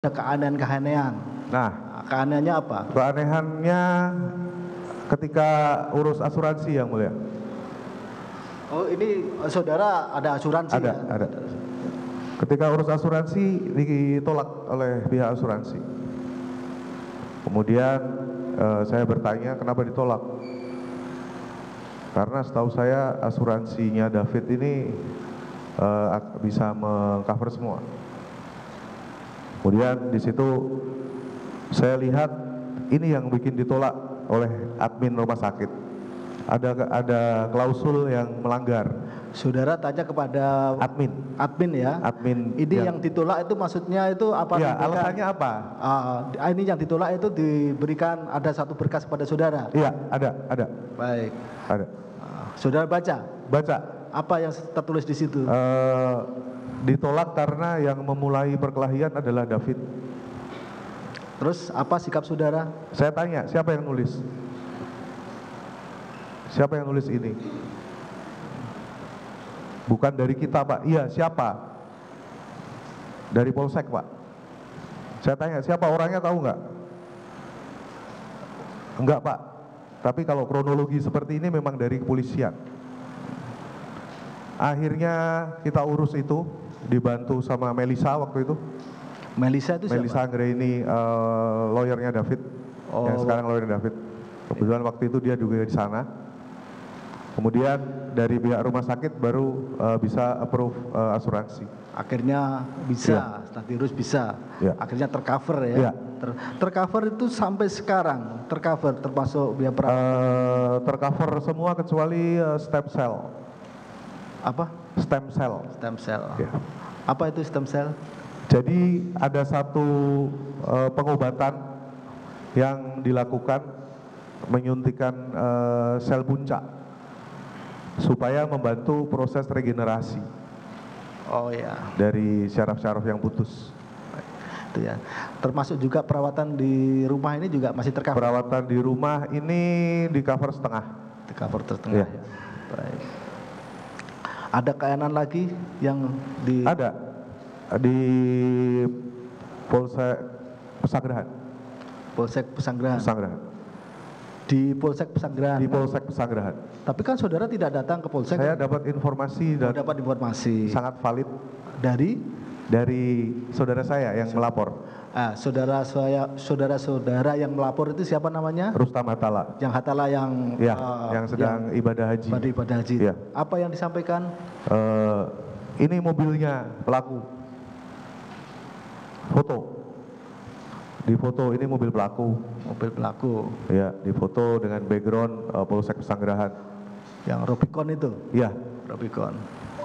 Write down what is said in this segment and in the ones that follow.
ada keanehan-keanehan. Nah, Keanehannya apa? keanehannya ketika urus asuransi yang mulia. Oh, ini saudara ada asuransi Ada, ya? ada. Ketika urus asuransi ditolak oleh pihak asuransi. Kemudian saya bertanya kenapa ditolak. Karena setahu saya asuransinya David ini bisa mengcover semua. Kemudian di situ saya lihat ini yang bikin ditolak oleh admin rumah sakit. Ada klausul yang melanggar. Saudara tanya kepada admin ya. Admin. Ini yang ditolak itu maksudnya itu apa? Ya, alasannya apa? Ini yang ditolak itu diberikan ada satu berkas pada saudara. Iya, ada. Baik. Ada. Saudara baca? Baca. Apa yang tertulis di situ? Ditolak karena yang memulai perkelahian adalah David. Terus apa sikap saudara? Saya tanya, siapa yang nulis? Siapa yang nulis ini? Bukan dari kita, Pak. Iya, siapa? Dari Polsek, Pak. Saya tanya, siapa orangnya tahu nggak? Enggak, Pak. Tapi kalau kronologi seperti ini memang dari kepolisian. Akhirnya kita urus itu, dibantu sama Melisa waktu itu. Melisa itu siapa? Melisa Anggraini, lawyernya David, yang sekarang lawyernya David. Kebetulan waktu itu dia juga di sana. Kemudian dari pihak rumah sakit baru bisa approve asuransi. Akhirnya bisa, Ya. setelah diurus bisa. Ya. Akhirnya tercover ya. Ya. Tercover itu sampai sekarang tercover termasuk biaya perawatan. Tercover semua kecuali stem cell. Apa? Stem cell. Stem cell. Ya. Apa itu stem cell? Jadi ada satu pengobatan yang dilakukan menyuntikkan sel puncak supaya membantu proses regenerasi. Oh ya. Dari syaraf-syaraf yang putus. Itu ya. Termasuk juga perawatan di rumah ini juga masih tercover. Perawatan di rumah ini di cover setengah. Di cover setengah. Ya. Ya. Baik. Ada keanehan lagi yang di Ada di Polsek Pesanggerahan. Polsek Pesanggerahan. Pesanggerahan. Di Polsek Pesanggerahan. Di Polsek Pesanggerahan. Tapi kan saudara tidak datang ke Polsek. Saya dapat informasi dan dapat informasi sangat valid dari saudara saya yang melapor. Saudara yang melapor itu siapa namanya? Rustam Hatala. Yang Hatala yang Ya, yang sedang ibadah haji. Ibadah haji. Ya. Apa yang disampaikan? Ini mobilnya pelaku. Foto. Di foto ini mobil pelaku. Mobil pelaku. Ya, di foto dengan background Polsek Pesanggerahan. Yang Rubicon itu? Ya. Rubicon.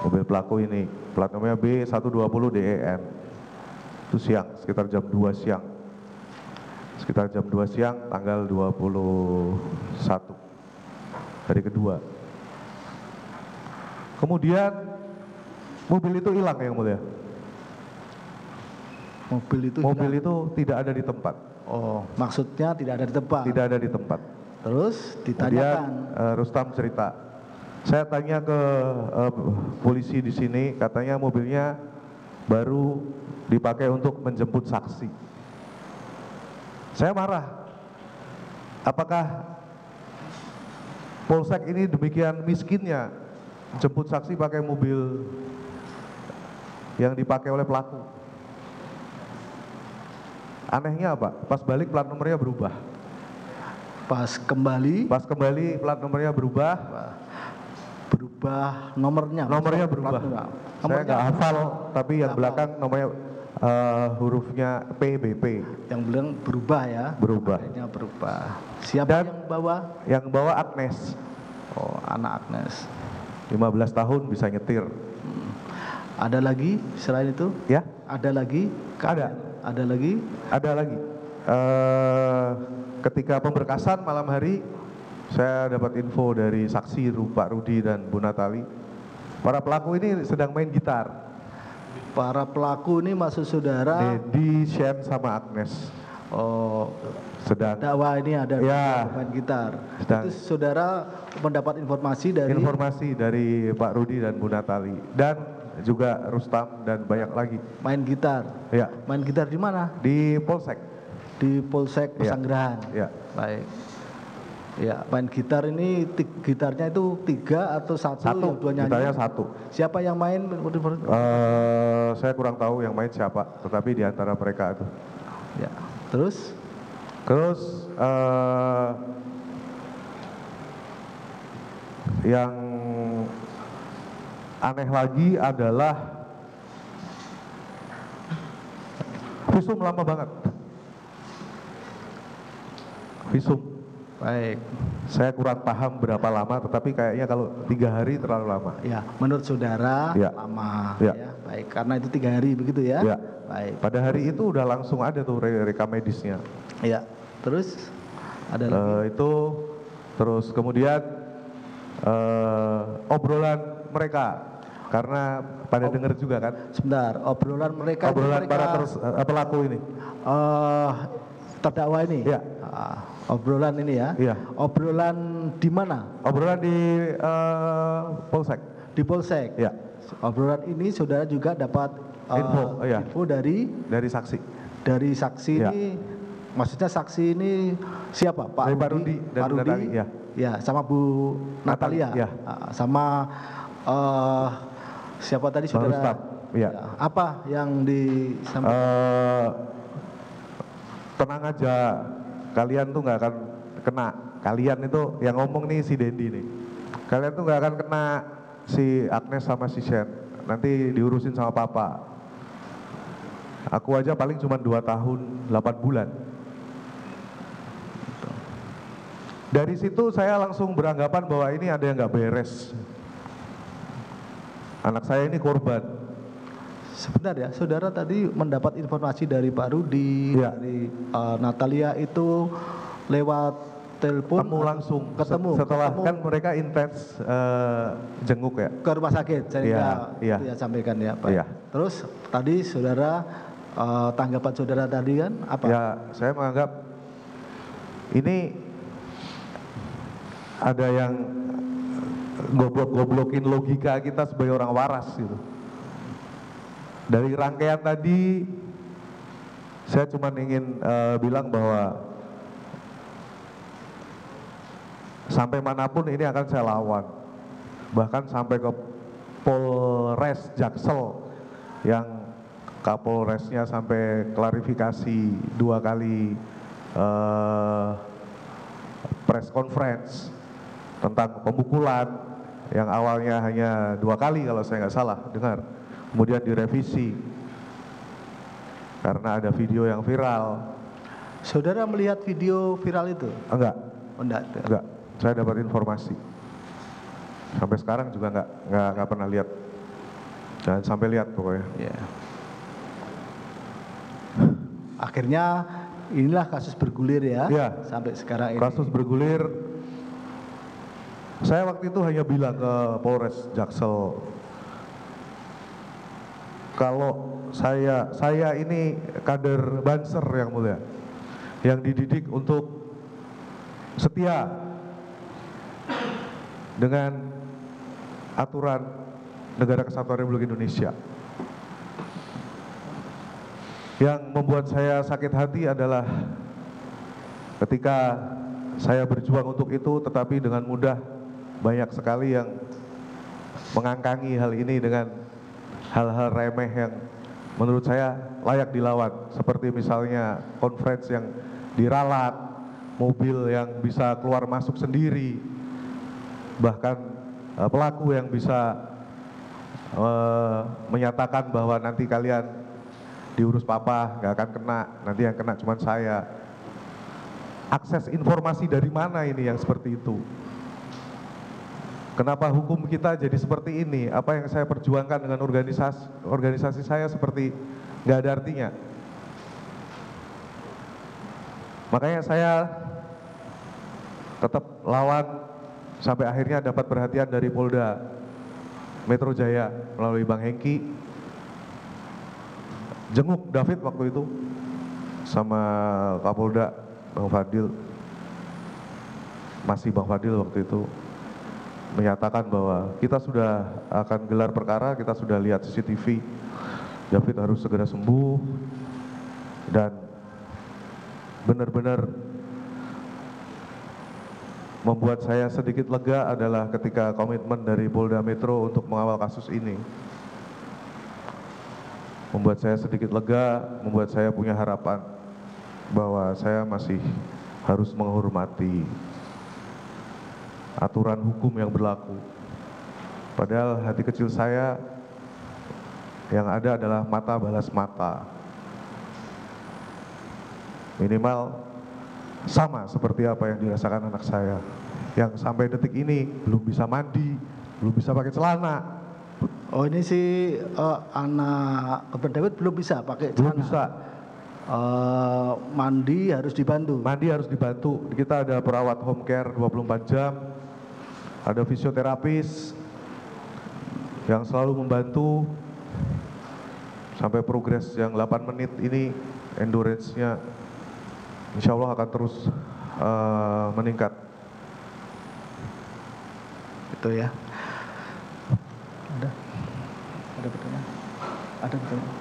Mobil pelaku ini, plat nomornya B120DEN. Itu siang, sekitar jam 2 siang. Sekitar jam 2 siang, tanggal 21. Hari kedua. Kemudian, mobil itu hilang yang mulia. Mobil itu tidak ada di tempat. Oh, maksudnya tidak ada di tempat? Tidak ada di tempat. Terus ditanyakan? Kemudian Rustam cerita, saya tanya ke polisi di sini, katanya mobilnya baru dipakai untuk menjemput saksi. Saya marah. Apakah Polsek ini demikian miskinnya jemput saksi pakai mobil yang dipakai oleh pelaku? Anehnya apa? Pas balik plat nomornya berubah. Pas kembali plat nomornya berubah. Nomornya berubah. Saya nggak hafal, tapi yang belakang nomornya hurufnya PBP. Yang bilang berubah ya? Berubah. Akhirnya berubah. Siapa yang bawa? Yang bawa Agnes. Oh, anak Agnes. 15 tahun bisa nyetir. Ada lagi selain itu? Ya? Ada lagi? Ada lagi? Ada lagi. Ketika pemberkasan malam hari, saya dapat info dari saksi Pak Rudi dan Bu Natali. Para pelaku ini sedang main gitar. Para pelaku ini maksud saudara? Dedi, Shen, sama Agnes. Oh, sedang. Dakwa ini ada ya, main gitar. Sedang. Itu saudara mendapat informasi dari? Informasi dari Pak Rudi dan Bu Natali. Dan juga Rustam dan banyak lagi. Main gitar. Ya, Main gitar di mana? di Polsek. Di Polsek Ya. Pesanggerahan. Ya. Baik. Ya, main gitar ini gitarnya itu 3 atau satu yang 2 nyanyi? Gitarnya 1. Siapa yang main? Saya kurang tahu yang main siapa, tetapi di antara mereka itu. Ya. Terus yang aneh lagi adalah visum lama banget. Visum. baik. Saya kurang paham berapa lama, tetapi kayaknya kalau 3 hari terlalu lama. Ya, menurut saudara Ya. lama. Ya. Ya. Baik, karena itu 3 hari begitu ya? Ya. Baik. Pada hari itu udah langsung ada tuh rekam medisnya. Ya. Terus ada lagi? Itu terus kemudian obrolan mereka, karena pada dengar juga kan, Sebentar, obrolan mereka obrolan para pelaku ini. Terdakwa ini? Ya. Obrolan ini ya? Iya. Obrolan di mana? Obrolan di Polsek. Di Polsek? Ya. Obrolan ini saudara juga dapat info dari saksi. Dari saksi Ya. ini, maksudnya saksi ini siapa? Dari Pak Rudi dan Pak Bu Rudi, Natali, ya. Ya, sama Bu Natalia, ya. Sama siapa tadi Bang saudara? Rustam, ya. Apa yang disampaikan? Tenang aja, kalian tuh nggak akan kena. Kalian itu yang ngomong nih si Dendi nih. Kalian tuh nggak akan kena si Agnes sama si Shen. Nanti diurusin sama papa. Aku aja paling cuma 2 tahun 8 bulan. Dari situ saya langsung beranggapan bahwa ini ada yang nggak beres. Anak saya ini korban. Sebentar ya, saudara tadi mendapat informasi dari Pak Rudi, Ya. dari Natalia itu lewat telepon? Ketemu langsung. Setelah ketemu kan mereka intens jenguk ya. ke rumah sakit, sehingga Iya. itu ya sampaikan ya Pak. Iya. Terus tadi saudara, tanggapan saudara tadi kan apa? Ya, saya menganggap ini ada yang goblok-goblokin logika kita sebagai orang waras gitu. Dari rangkaian tadi, saya cuma ingin bilang bahwa sampai manapun ini akan saya lawan. Bahkan sampai ke Polres Jaksel, yang Kapolresnya sampai klarifikasi 2 kali press conference tentang pemukulan yang awalnya hanya 2 kali kalau saya nggak salah dengar, kemudian direvisi karena ada video yang viral. Saudara melihat video viral itu? Enggak, Enggak. saya dapat informasi. Sampai sekarang juga nggak pernah lihat. Jangan sampai lihat pokoknya. Ya. Akhirnya inilah kasus bergulir ya, Ya. sampai sekarang ini. Kasus bergulir. Saya waktu itu hanya bilang ke Polres Jaksel, kalau saya ini kader Banser yang mulia, yang dididik untuk setia dengan aturan Negara Kesatuan Republik Indonesia. Yang membuat saya sakit hati adalah ketika saya berjuang untuk itu, tetapi dengan mudah banyak sekali yang mengangkangi hal ini dengan hal-hal remeh yang menurut saya layak dilawan, seperti misalnya conference yang diralat, mobil yang bisa keluar masuk sendiri, bahkan pelaku yang bisa menyatakan bahwa nanti kalian diurus papa, nggak akan kena, nanti yang kena cuma saya. Akses informasi dari mana ini yang seperti itu? Kenapa hukum kita jadi seperti ini? Apa yang saya perjuangkan dengan organisasi saya seperti nggak ada artinya? Makanya saya tetap lawan sampai akhirnya dapat perhatian dari Polda Metro Jaya melalui Bang Hengki. Jenguk David waktu itu sama Kapolda Bang Fadil, masih Bang Fadil waktu itu. menyatakan bahwa kita sudah akan gelar perkara, kita sudah lihat CCTV, David harus segera sembuh, dan benar-benar membuat saya sedikit lega adalah ketika komitmen dari Polda Metro untuk mengawal kasus ini. Membuat saya sedikit lega, membuat saya punya harapan bahwa saya masih harus menghormati aturan hukum yang berlaku. Padahal hati kecil saya yang ada adalah mata balas mata. Minimal sama seperti apa yang dirasakan anak saya, yang sampai detik ini belum bisa mandi, belum bisa pakai celana. Oh, ini si anak Korban David belum bisa pakai celana? Belum bisa. Mandi harus dibantu? Mandi harus dibantu. Kita ada perawat home care 24 jam, ada fisioterapis yang selalu membantu sampai progres yang 8 menit ini, endurance-nya insya Allah akan terus meningkat. Itu ya. Ada pertanyaan? Ada pertanyaan?